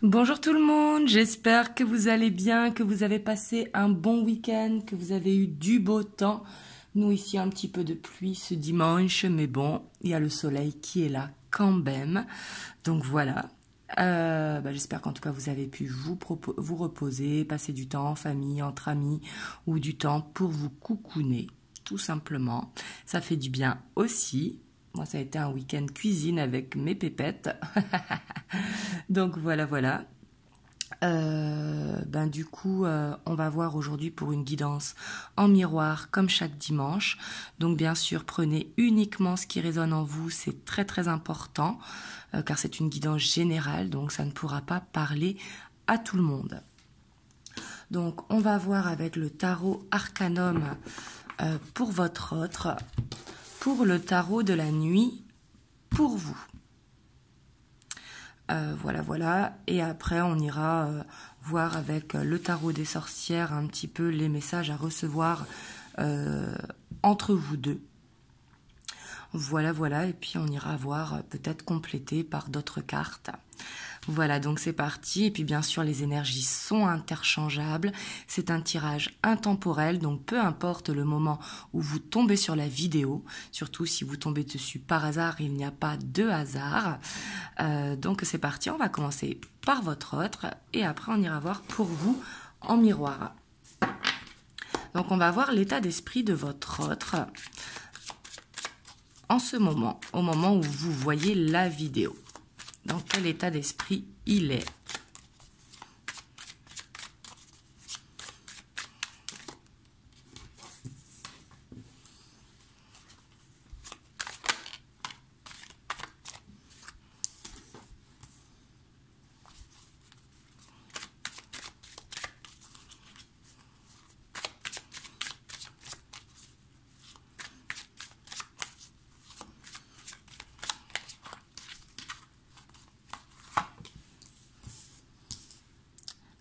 Bonjour tout le monde, j'espère que vous allez bien, que vous avez passé un bon week-end, que vous avez eu du beau temps. Nous ici un petit peu de pluie ce dimanche, mais bon, il y a le soleil qui est là quand même. Donc voilà, j'espère qu'en tout cas vous avez pu vous reposer, passer du temps en famille, entre amis ou du temps pour vous coucouner, tout simplement. Ça fait du bien aussi. Moi, ça a été un week-end cuisine avec mes pépettes. Donc voilà. Du coup, on va voir aujourd'hui pour une guidance en miroir comme chaque dimanche. Donc bien sûr, prenez uniquement ce qui résonne en vous, c'est très très important car c'est une guidance générale, donc ça ne pourra pas parler à tout le monde. Donc on va voir avec le tarot Arcanum pour votre autre, pour le tarot de la nuit pour vous. Voilà. Et après, on ira voir avec le tarot des sorcières un petit peu les messages à recevoir entre vous deux. Voilà. Et puis, on ira voir peut-être complété par d'autres cartes. Voilà, donc c'est parti. Et puis, bien sûr, les énergies sont interchangeables. C'est un tirage intemporel. Donc, peu importe le moment où vous tombez sur la vidéo, surtout si vous tombez dessus par hasard, il n'y a pas de hasard. Donc, c'est parti. On va commencer par votre autre. Et après, on ira voir pour vous en miroir. Donc, on va voir l'état d'esprit de votre autre en ce moment, au moment où vous voyez la vidéo. Dans quel état d'esprit il est.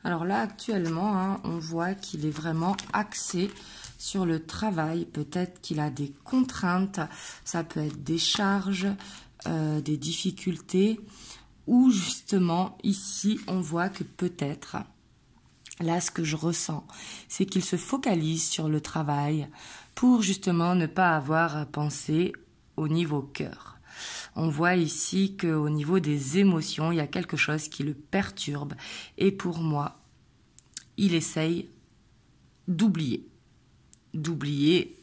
Alors là, actuellement, on voit qu'il est vraiment axé sur le travail. Peut-être qu'il a des contraintes, ça peut être des charges, des difficultés. Ou justement, ici, on voit que peut-être, là, ce que je ressens, c'est qu'il se focalise sur le travail pour justement ne pas avoir à penser au niveau cœur. On voit ici qu'au niveau des émotions, il y a quelque chose qui le perturbe. Et pour moi, il essaye d'oublier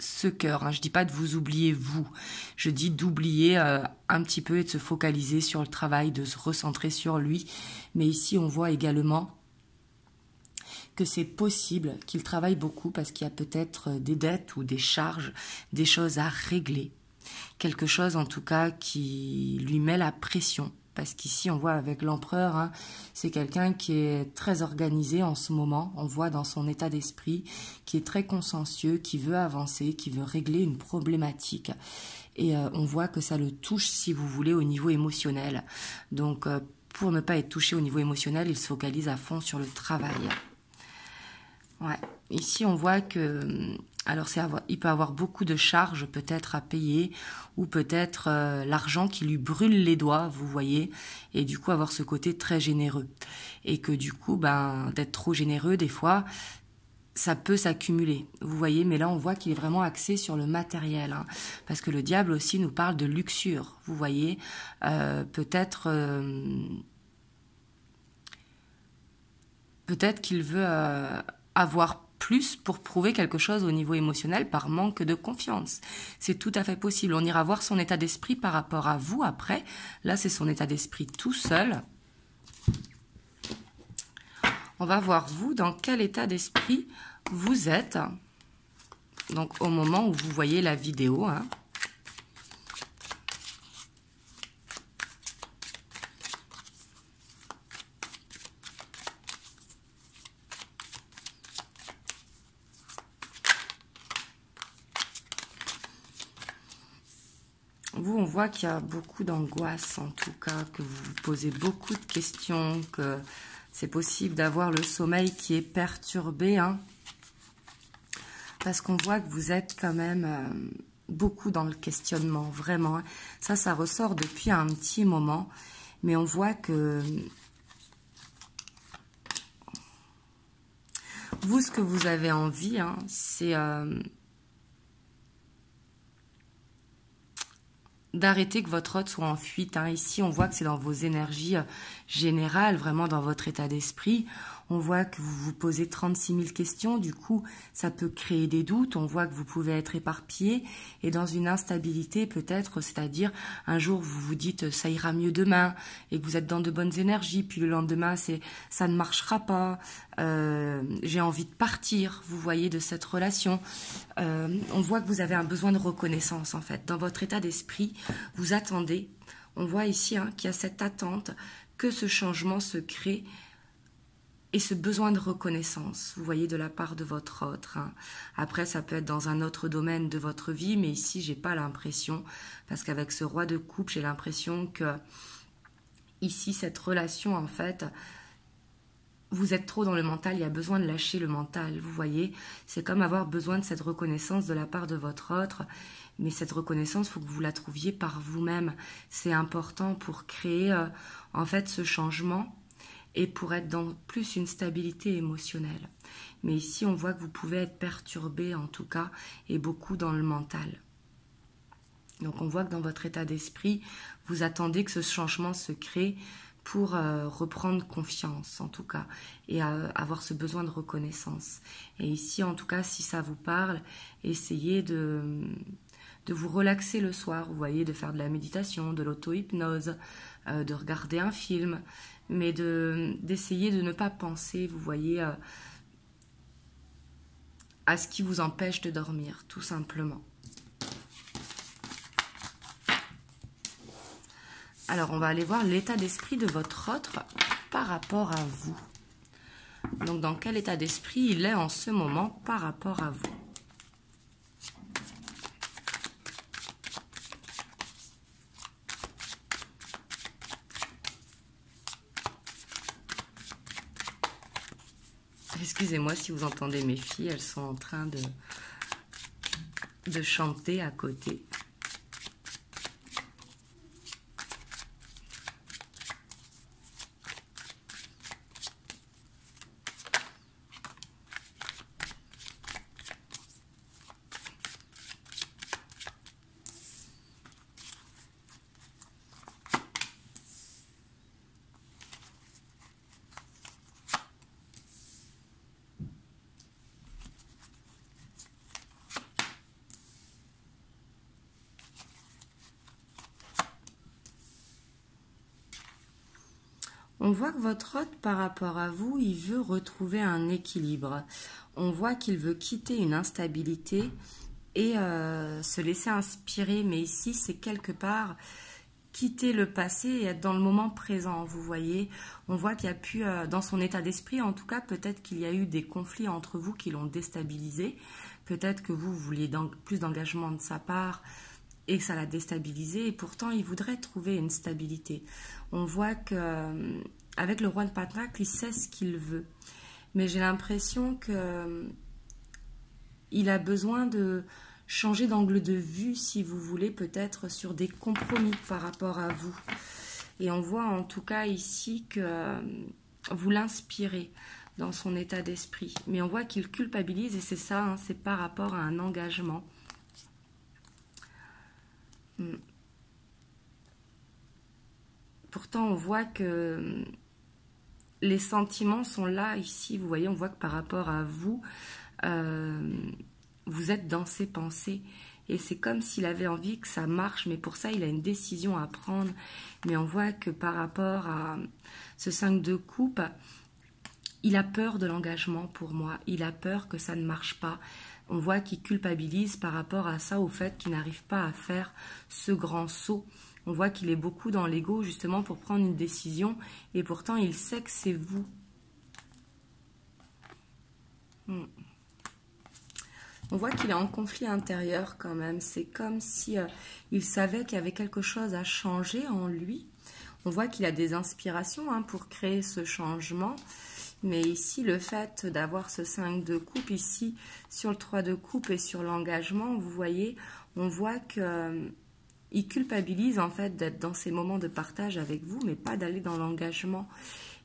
ce cœur. Je ne dis pas de vous oublier vous. Je dis d'oublier un petit peu et de se focaliser sur le travail, de se recentrer sur lui. Mais ici, on voit également que c'est possible qu'il travaille beaucoup parce qu'il y a peut-être des dettes ou des charges, des choses à régler. Quelque chose en tout cas qui lui met la pression. Parce qu'ici on voit avec l'empereur, c'est quelqu'un qui est très organisé en ce moment. On voit dans son état d'esprit, qui est très consciencieux, qui veut avancer, qui veut régler une problématique. Et on voit que ça le touche, si vous voulez, au niveau émotionnel. Donc pour ne pas être touché au niveau émotionnel, il se focalise à fond sur le travail. Ouais. Ici, on voit que, alors il peut avoir beaucoup de charges peut-être à payer ou peut-être l'argent qui lui brûle les doigts, vous voyez, et du coup avoir ce côté très généreux. Et que du coup, d'être trop généreux, des fois, ça peut s'accumuler, vous voyez, mais là on voit qu'il est vraiment axé sur le matériel, parce que le diable aussi nous parle de luxure, vous voyez, peut-être qu'il veut avoir plus pour prouver quelque chose au niveau émotionnel par manque de confiance. C'est tout à fait possible. On ira voir son état d'esprit par rapport à vous après. Là, c'est son état d'esprit tout seul. On va voir vous, dans quel état d'esprit vous êtes. Donc, au moment où vous voyez la vidéo. Vous, on voit qu'il y a beaucoup d'angoisse, en tout cas, que vous vous posez beaucoup de questions, que c'est possible d'avoir le sommeil qui est perturbé, parce qu'on voit que vous êtes quand même beaucoup dans le questionnement, vraiment. Ça ressort depuis un petit moment, mais on voit que Vous, ce que vous avez envie, hein, c'est d'arrêter que votre hôte soit en fuite. Hein. Ici, on voit que c'est dans vos énergies générales, vraiment dans votre état d'esprit. On voit que vous vous posez 36 000 questions. Du coup, ça peut créer des doutes. On voit que vous pouvez être éparpillé et dans une instabilité peut-être, c'est-à-dire un jour, vous vous dites ça ira mieux demain et que vous êtes dans de bonnes énergies. Puis le lendemain, c'est ça ne marchera pas. J'ai envie de partir, vous voyez, de cette relation. On voit que vous avez un besoin de reconnaissance, en fait. Dans votre état d'esprit, vous attendez. On voit ici hein, qu'il y a cette attente que ce changement se crée et ce besoin de reconnaissance, vous voyez, de la part de votre autre. Hein. Après, ça peut être dans un autre domaine de votre vie, mais ici, j'ai pas l'impression, parce qu'avec ce roi de coupe, j'ai l'impression que ici, cette relation, en fait, vous êtes trop dans le mental, il y a besoin de lâcher le mental, vous voyez. C'est comme avoir besoin de cette reconnaissance de la part de votre autre, mais cette reconnaissance, il faut que vous la trouviez par vous-même. C'est important pour créer, en fait, ce changement et pour être dans plus une stabilité émotionnelle. Mais ici, on voit que vous pouvez être perturbé, en tout cas, et beaucoup dans le mental. Donc, on voit que dans votre état d'esprit, vous attendez que ce changement se crée pour reprendre confiance, en tout cas, et avoir ce besoin de reconnaissance. Et ici, en tout cas, si ça vous parle, essayez de vous relaxer le soir, vous voyez, de faire de la méditation, de l'auto-hypnose, de regarder un film, mais d'essayer de ne pas penser, vous voyez, à ce qui vous empêche de dormir, tout simplement. Alors, on va aller voir l'état d'esprit de votre autre par rapport à vous. Donc, dans quel état d'esprit il est en ce moment par rapport à vous? Excusez-moi si vous entendez mes filles, elles sont en train de chanter à côté. On voit que votre hôte, par rapport à vous, il veut retrouver un équilibre. On voit qu'il veut quitter une instabilité et se laisser inspirer. Mais ici, c'est quelque part quitter le passé et être dans le moment présent, vous voyez. On voit qu'il y a pu, dans son état d'esprit, en tout cas, peut-être qu'il y a eu des conflits entre vous qui l'ont déstabilisé. Peut-être que vous vouliez plus d'engagement de sa part et que ça l'a déstabilisé, et pourtant il voudrait trouver une stabilité. On voit que avec le roi de Pentacle, il sait ce qu'il veut, mais j'ai l'impression que il a besoin de changer d'angle de vue, si vous voulez, peut-être sur des compromis par rapport à vous. Et on voit en tout cas ici que vous l'inspirez dans son état d'esprit, mais on voit qu'il culpabilise, et c'est ça, hein, c'est par rapport à un engagement. Pourtant, on voit que les sentiments sont là, ici. Vous voyez, on voit que par rapport à vous, vous êtes dans ses pensées. Et c'est comme s'il avait envie que ça marche, mais pour ça, il a une décision à prendre. Mais on voit que par rapport à ce 5 de coupe, il a peur de l'engagement pour moi. Il a peur que ça ne marche pas. On voit qu'il culpabilise par rapport à ça, au fait qu'il n'arrive pas à faire ce grand saut. On voit qu'il est beaucoup dans l'ego, justement, pour prendre une décision. Et pourtant, il sait que c'est vous. On voit qu'il est en conflit intérieur quand même. C'est comme si il savait qu'il y avait quelque chose à changer en lui. On voit qu'il a des inspirations hein, pour créer ce changement. Mais ici, le fait d'avoir ce 5 de coupe, ici, sur le 3 de coupe et sur l'engagement, vous voyez, on voit que il culpabilise en fait d'être dans ces moments de partage avec vous, mais pas d'aller dans l'engagement.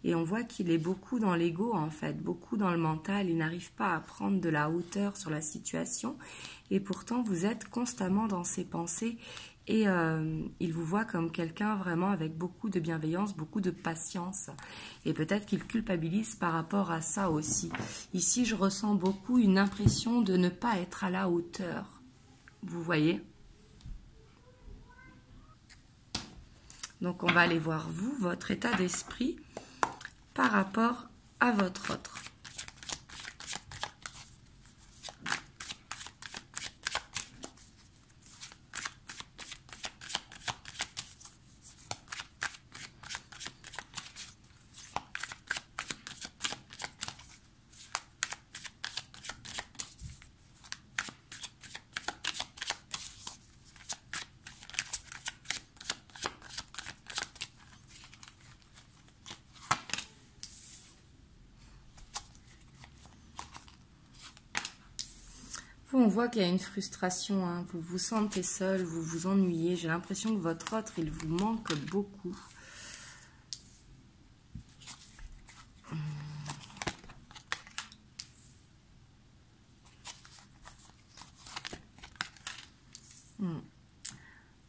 Et on voit qu'il est beaucoup dans l'ego, en fait, beaucoup dans le mental. Il n'arrive pas à prendre de la hauteur sur la situation. Et pourtant, vous êtes constamment dans ses pensées. Et il vous voit comme quelqu'un vraiment avec beaucoup de bienveillance, beaucoup de patience. Et peut-être qu'il culpabilise par rapport à ça aussi. Ici, je ressens beaucoup une impression de ne pas être à la hauteur. Vous voyez ? Donc, on va aller voir vous, votre état d'esprit par rapport à votre autre. On voit qu'il y a une frustration, hein. Vous vous sentez seul, vous vous ennuyez. J'ai l'impression que votre autre, il vous manque beaucoup.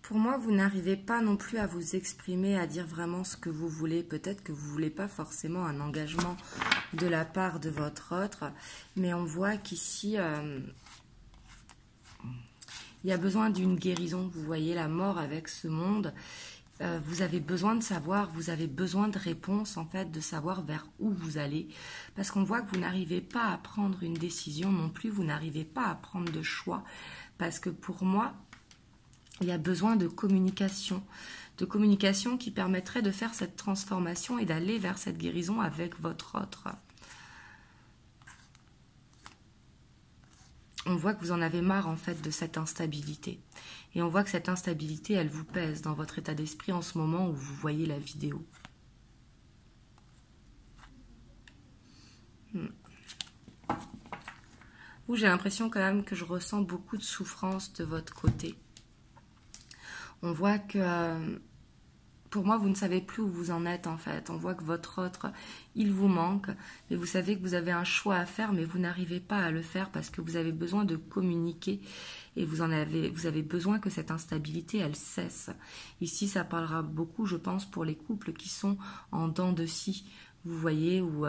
Pour moi, vous n'arrivez pas non plus à vous exprimer, à dire vraiment ce que vous voulez. Peut-être que vous ne voulez pas forcément un engagement de la part de votre autre. Mais on voit qu'ici... il y a besoin d'une guérison, vous voyez, la mort avec ce monde. Vous avez besoin de savoir, vous avez besoin de réponses, en fait, de savoir vers où vous allez. Parce qu'on voit que vous n'arrivez pas à prendre une décision non plus, vous n'arrivez pas à prendre de choix. Parce que pour moi, il y a besoin de communication qui permettrait de faire cette transformation et d'aller vers cette guérison avec votre autre. On voit que vous en avez marre, en fait, de cette instabilité. Et on voit que cette instabilité, elle vous pèse dans votre état d'esprit en ce moment où vous voyez la vidéo. Où j'ai l'impression quand même que je ressens beaucoup de souffrance de votre côté. On voit que... pour moi, vous ne savez plus où vous en êtes, en fait. On voit que votre autre, il vous manque. Mais vous savez que vous avez un choix à faire, mais vous n'arrivez pas à le faire parce que vous avez besoin de communiquer. Et vous avez besoin que cette instabilité, elle cesse. Ici, ça parlera beaucoup, je pense, pour les couples qui sont en dents de scie. Vous voyez, où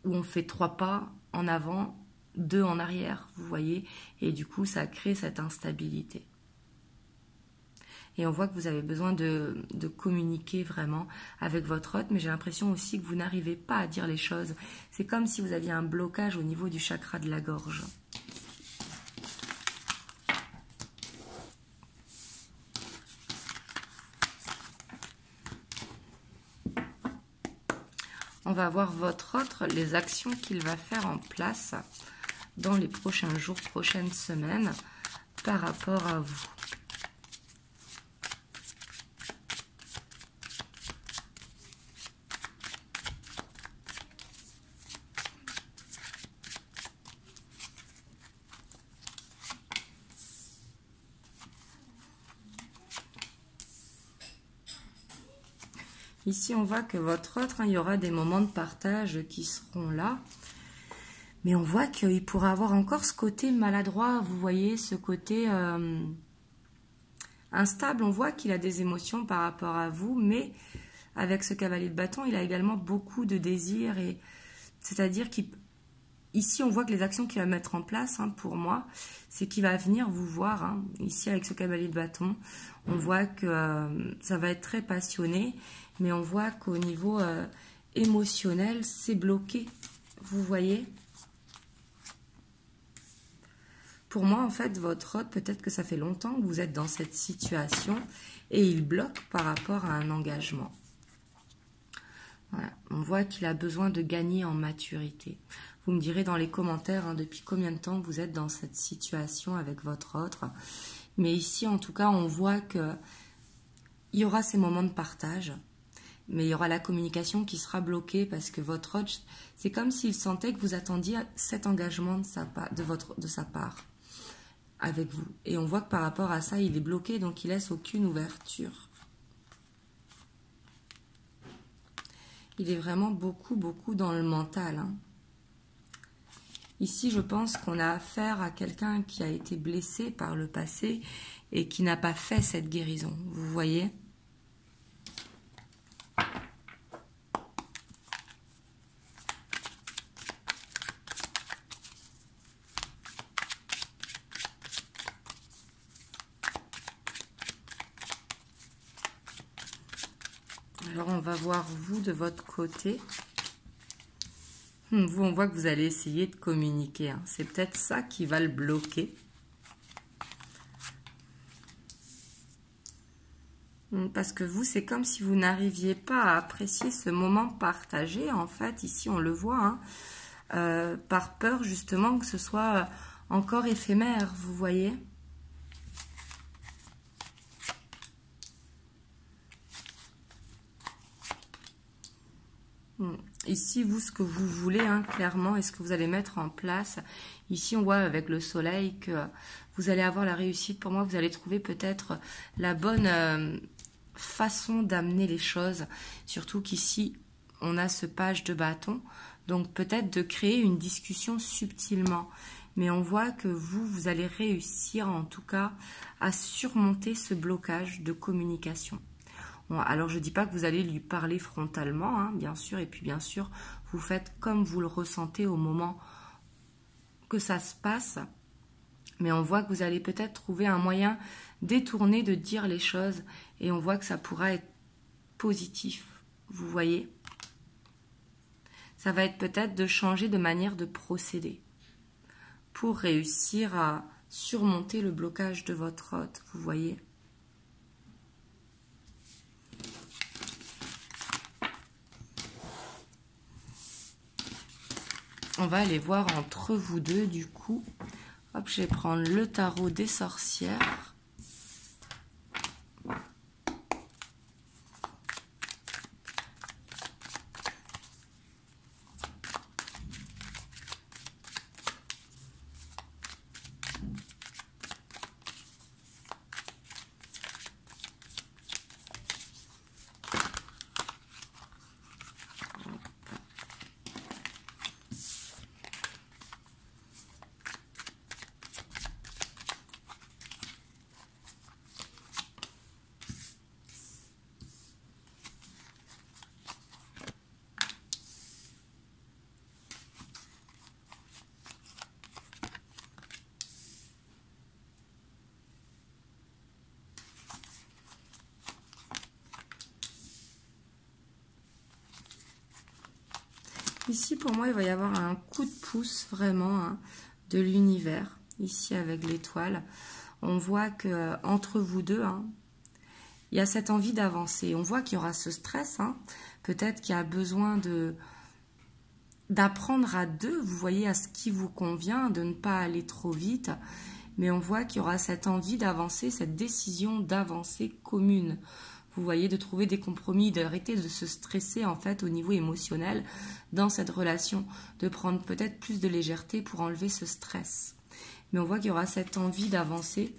on fait 3 pas en avant, 2 en arrière, vous voyez. Et du coup, ça crée cette instabilité. Et on voit que vous avez besoin de communiquer vraiment avec votre autre, mais j'ai l'impression aussi que vous n'arrivez pas à dire les choses. C'est comme si vous aviez un blocage au niveau du chakra de la gorge. On va voir votre autre, les actions qu'il va faire en place dans les prochains jours, prochaines semaines, par rapport à vous. Ici, on voit que votre autre, il y aura des moments de partage qui seront là. Mais on voit qu'il pourra avoir encore ce côté maladroit, vous voyez, ce côté instable. On voit qu'il a des émotions par rapport à vous, mais avec ce cavalier de bâton, il a également beaucoup de désirs. C'est-à-dire qu'ici, on voit que les actions qu'il va mettre en place, hein, pour moi, c'est qu'il va venir vous voir. Hein, ici, avec ce cavalier de bâton, on voit que ça va être très passionné. Mais on voit qu'au niveau émotionnel, c'est bloqué. Vous voyez? Pour moi, en fait, votre autre, peut-être que ça fait longtemps que vous êtes dans cette situation et il bloque par rapport à un engagement. Voilà. On voit qu'il a besoin de gagner en maturité. Vous me direz dans les commentaires, hein, depuis combien de temps vous êtes dans cette situation avec votre autre. Mais ici, en tout cas, on voit qu'il y aura ces moments de partage. Mais il y aura la communication qui sera bloquée parce que votre autre, c'est comme s'il sentait que vous attendiez cet engagement de sa part avec vous. Et on voit que par rapport à ça, il est bloqué, donc il laisse aucune ouverture. Il est vraiment beaucoup dans le mental. Hein. Ici, je pense qu'on a affaire à quelqu'un qui a été blessé par le passé et qui n'a pas fait cette guérison. Vous voyez ? Alors, on va voir vous de votre côté. Vous, on voit que vous allez essayer de communiquer. Hein. C'est peut-être ça qui va le bloquer. Parce que vous, c'est comme si vous n'arriviez pas à apprécier ce moment partagé. En fait, ici, on le voit, hein, par peur justement que ce soit encore éphémère, vous voyez ? Ici, vous, ce que vous voulez, hein, clairement, et ce que vous allez mettre en place. Ici, on voit avec le soleil que vous allez avoir la réussite. Pour moi, vous allez trouver peut-être la bonne façon d'amener les choses. Surtout qu'ici, on a ce page de bâton. Donc, peut-être de créer une discussion subtilement. Mais on voit que vous allez réussir, en tout cas, à surmonter ce blocage de communication. Bon, alors, je ne dis pas que vous allez lui parler frontalement, hein, bien sûr. Et puis, bien sûr, vous faites comme vous le ressentez au moment que ça se passe. Mais on voit que vous allez peut-être trouver un moyen détourné de dire les choses. Et on voit que ça pourra être positif. Vous voyez ? Ça va être peut-être de changer de manière de procéder pour réussir à surmonter le blocage de votre hôte. Vous voyez ? On va aller voir entre vous deux, du coup. Hop, je vais prendre le tarot des sorcières. Ici, pour moi, il va y avoir un coup de pouce, vraiment, hein, de l'univers. Ici, avec l'étoile. On voit que entre vous deux, hein, il y a cette envie d'avancer. On voit qu'il y aura ce stress. Hein, peut-être qu'il y a besoin d'apprendre à deux, vous voyez, à ce qui vous convient, de ne pas aller trop vite. Mais on voit qu'il y aura cette envie d'avancer, cette décision d'avancer commune. Vous voyez, de trouver des compromis, d'arrêter de se stresser en fait au niveau émotionnel dans cette relation, de prendre peut-être plus de légèreté pour enlever ce stress. Mais on voit qu'il y aura cette envie d'avancer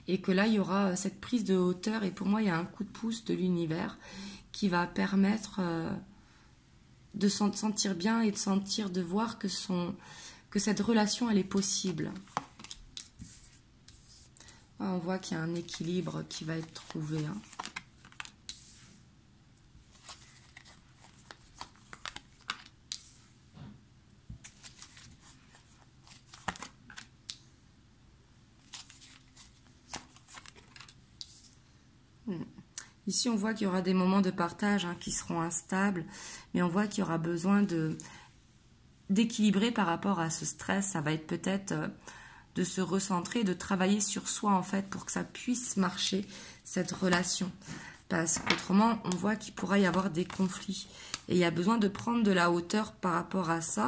et que là, il y aura cette prise de hauteur et pour moi, il y a un coup de pouce de l'univers qui va permettre de se sentir bien et de voir que cette relation, elle est possible. On voit qu'il y a un équilibre qui va être trouvé. Hein. Ici, on voit qu'il y aura des moments de partage hein, qui seront instables, mais on voit qu'il y aura besoin d'équilibrer par rapport à ce stress. Ça va être peut-être de se recentrer, de travailler sur soi en fait pour que ça puisse marcher, cette relation. Parce qu'autrement, on voit qu'il pourra y avoir des conflits. Et il y a besoin de prendre de la hauteur par rapport à ça.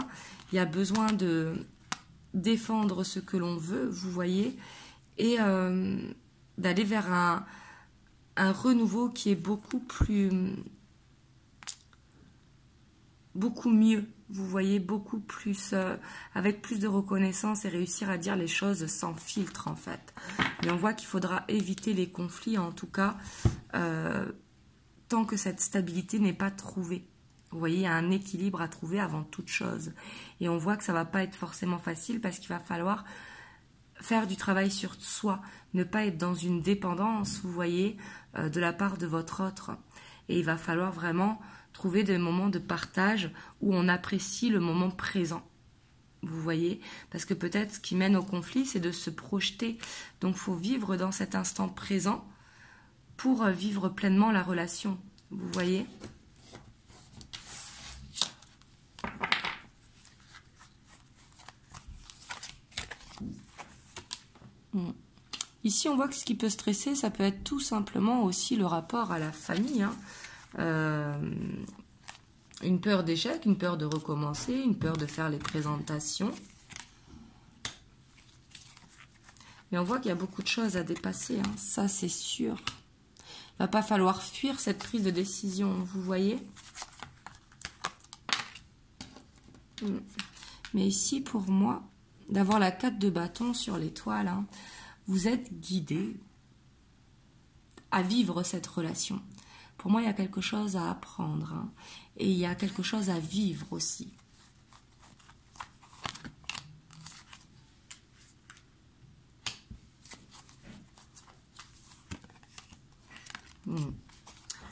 Il y a besoin de défendre ce que l'on veut, vous voyez, et d'aller vers un renouveau qui est beaucoup mieux, vous voyez, beaucoup plus, avec plus de reconnaissance et réussir à dire les choses sans filtre en fait. Mais on voit qu'il faudra éviter les conflits, en tout cas, tant que cette stabilité n'est pas trouvée. Vous voyez, il y a un équilibre à trouver avant toute chose. Et on voit que ça ne va pas être forcément facile parce qu'il va falloir faire du travail sur soi, ne pas être dans une dépendance, vous voyez, de la part de votre autre. Et il va falloir vraiment trouver des moments de partage où on apprécie le moment présent. Vous voyez, parce que peut-être ce qui mène au conflit, c'est de se projeter. Donc, il faut vivre dans cet instant présent pour vivre pleinement la relation. Vous voyez ? Ici, on voit que ce qui peut stresser, ça peut être tout simplement aussi le rapport à la famille. Une peur d'échec, une peur de recommencer, une peur de faire les présentations. Mais on voit qu'il y a beaucoup de choses à dépasser, ça c'est sûr. Il ne va pas falloir fuir cette prise de décision, vous voyez. Mais ici, pour moi, d'avoir la 4 de bâton sur l'étoile, vous êtes guidé à vivre cette relation. Pour moi, il y a quelque chose à apprendre et il y a quelque chose à vivre aussi.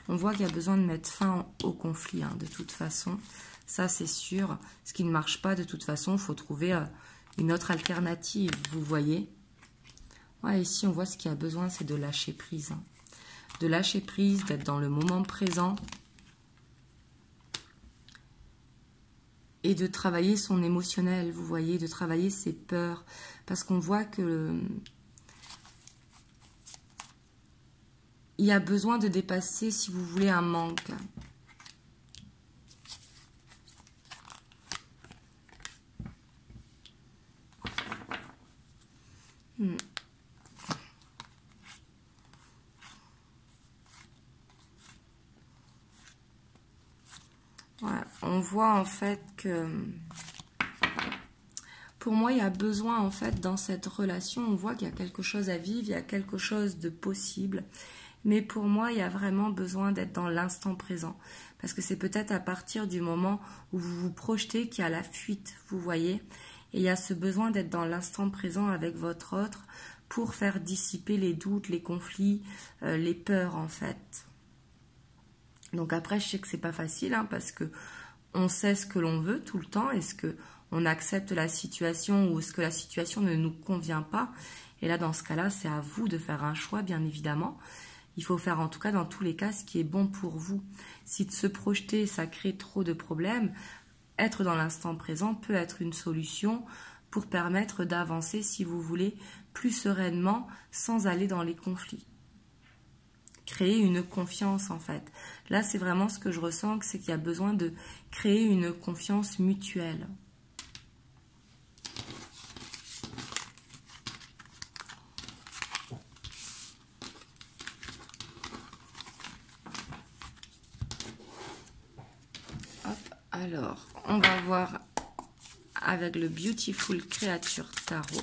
On voit qu'il y a besoin de mettre fin au conflit, de toute façon. Ça, c'est sûr. Ce qui ne marche pas, de toute façon, il faut trouver une autre alternative, vous voyez. Ouais, ici, on voit ce qu'il y a besoin, c'est de lâcher prise. De lâcher prise, d'être dans le moment présent. Et de travailler son émotionnel, vous voyez, de travailler ses peurs. Parce qu'on voit que il y a besoin de dépasser, si vous voulez, un manque. Voilà. On voit en fait que pour moi il y a besoin en fait dans cette relation, on voit qu'il y a quelque chose à vivre, il y a quelque chose de possible, mais pour moi il y a vraiment besoin d'être dans l'instant présent, parce que c'est peut-être à partir du moment où vous vous projetez qu'il y a la fuite, vous voyez, et il y a ce besoin d'être dans l'instant présent avec votre autre pour faire dissiper les doutes, les conflits, les peurs en fait. Donc après, je sais que c'est pas facile, parce que on sait ce que l'on veut tout le temps. Est-ce que on accepte la situation ou est-ce que la situation ne nous convient pas? Et là, dans ce cas-là, c'est à vous de faire un choix, bien évidemment. Il faut faire en tout cas, dans tous les cas, ce qui est bon pour vous. Si de se projeter, ça crée trop de problèmes, être dans l'instant présent peut être une solution pour permettre d'avancer, si vous voulez, plus sereinement, sans aller dans les conflits. Créer une confiance en fait. Là, c'est vraiment ce que je ressens, c'est qu'il y a besoin de créer une confiance mutuelle. Hop, alors, on va voir avec le Beautiful Creature Tarot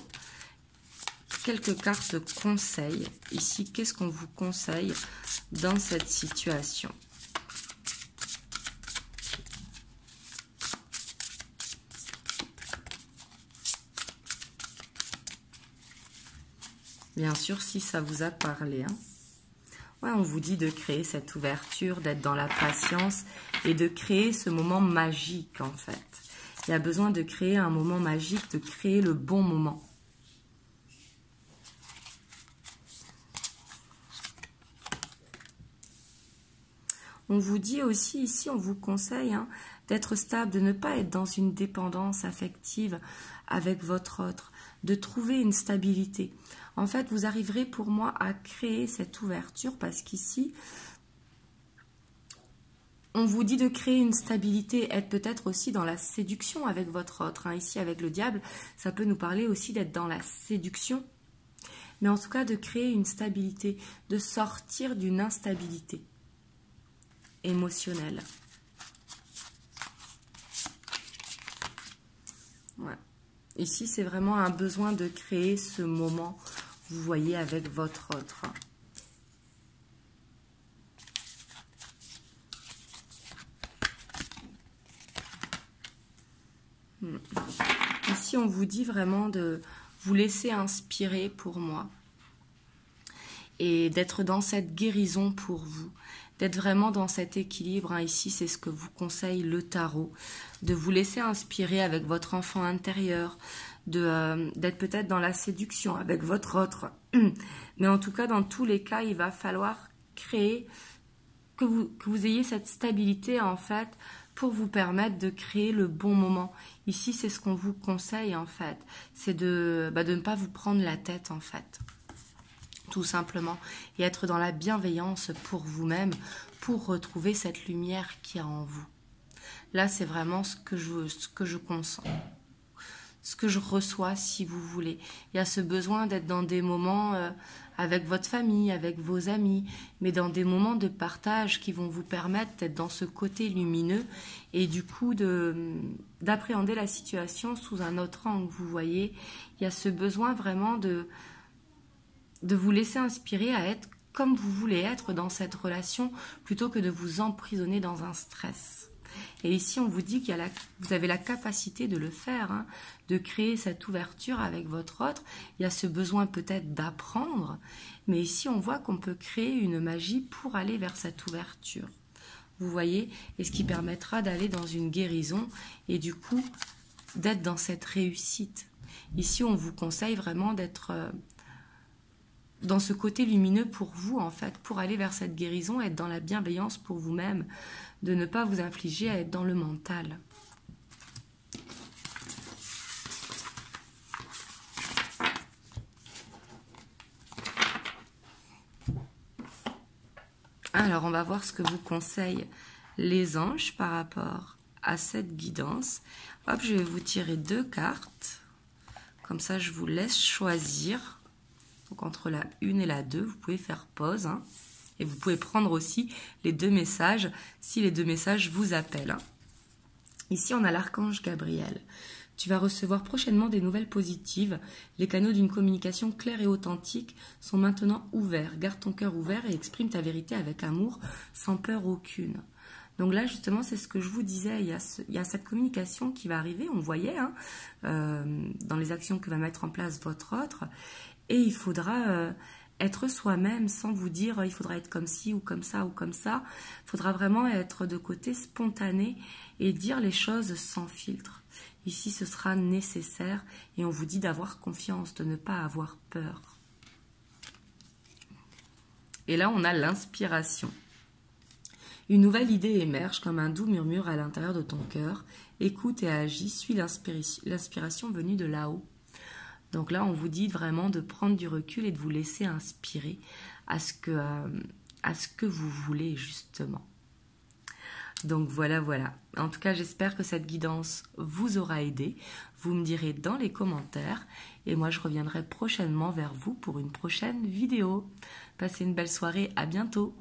quelques cartes de conseil. Ici, qu'est-ce qu'on vous conseille dans cette situation? Bien sûr, si ça vous a parlé. Ouais, on vous dit de créer cette ouverture, d'être dans la patience et de créer ce moment magique, en fait. Il y a besoin de créer un moment magique, de créer le bon moment. On vous dit aussi ici, on vous conseille d'être stable, de ne pas être dans une dépendance affective avec votre autre, de trouver une stabilité. En fait, vous arriverez pour moi à créer cette ouverture parce qu'ici, on vous dit de créer une stabilité, être peut-être aussi dans la séduction avec votre autre. Ici, avec le diable, ça peut nous parler aussi d'être dans la séduction. Mais en tout cas, de créer une stabilité, de sortir d'une instabilité émotionnelle. Ouais. Ici, c'est vraiment un besoin de créer ce moment, vous voyez, avec votre autre. Ici, on vous dit vraiment de vous laisser inspirer pour moi et d'être dans cette guérison pour vous, d'être vraiment dans cet équilibre. Ici, c'est ce que vous conseille le tarot, de vous laisser inspirer avec votre enfant intérieur, d'être peut-être dans la séduction avec votre autre. Mais en tout cas, dans tous les cas, il va falloir créer, que vous ayez cette stabilité en fait, pour vous permettre de créer le bon moment. Ici, c'est ce qu'on vous conseille en fait, c'est de ne pas vous prendre la tête en fait. Tout simplement, et être dans la bienveillance pour vous-même, pour retrouver cette lumière qui est en vous. Là, c'est vraiment ce que je consens, ce que je reçois, si vous voulez. Il y a ce besoin d'être dans des moments avec votre famille, avec vos amis, mais dans des moments de partage qui vont vous permettre d'être dans ce côté lumineux et du coup d'appréhender la situation sous un autre angle. Vous voyez, il y a ce besoin vraiment de vous laisser inspirer à être comme vous voulez être dans cette relation plutôt que de vous emprisonner dans un stress. Et ici, on vous dit que vous avez la capacité de le faire, de créer cette ouverture avec votre autre. Il y a ce besoin peut-être d'apprendre, mais ici, on voit qu'on peut créer une magie pour aller vers cette ouverture. Vous voyez, et ce qui permettra d'aller dans une guérison et du coup, d'être dans cette réussite. Ici, on vous conseille vraiment d'être dans ce côté lumineux pour vous, en fait, pour aller vers cette guérison, être dans la bienveillance pour vous-même, de ne pas vous infliger à être dans le mental. Alors, on va voir ce que vous conseillent les anges par rapport à cette guidance. Hop, je vais vous tirer 2 cartes. Comme ça, je vous laisse choisir. Donc, entre la 1 et la 2, vous pouvez faire pause. Et vous pouvez prendre aussi les 2 messages, si les 2 messages vous appellent. Ici, on a l'archange Gabriel. Tu vas recevoir prochainement des nouvelles positives. Les canaux d'une communication claire et authentique sont maintenant ouverts. Garde ton cœur ouvert et exprime ta vérité avec amour, sans peur aucune. Donc là, justement, c'est ce que je vous disais. Il y a cette communication qui va arriver, on voyait, dans les actions que va mettre en place votre autre. Et il faudra être soi-même sans vous dire il faudra être comme ci ou comme ça ou comme ça. Il faudra vraiment être de côté spontané et dire les choses sans filtre. Ici, ce sera nécessaire et on vous dit d'avoir confiance, de ne pas avoir peur. Et là, on a l'inspiration. Une nouvelle idée émerge comme un doux murmure à l'intérieur de ton cœur. Écoute et agis, suis l'inspiration venue de là-haut. Donc là, on vous dit vraiment de prendre du recul et de vous laisser inspirer à ce que vous voulez justement. Donc voilà. En tout cas, j'espère que cette guidance vous aura aidé. Vous me direz dans les commentaires. Et moi, je reviendrai prochainement vers vous pour une prochaine vidéo. Passez une belle soirée. À bientôt.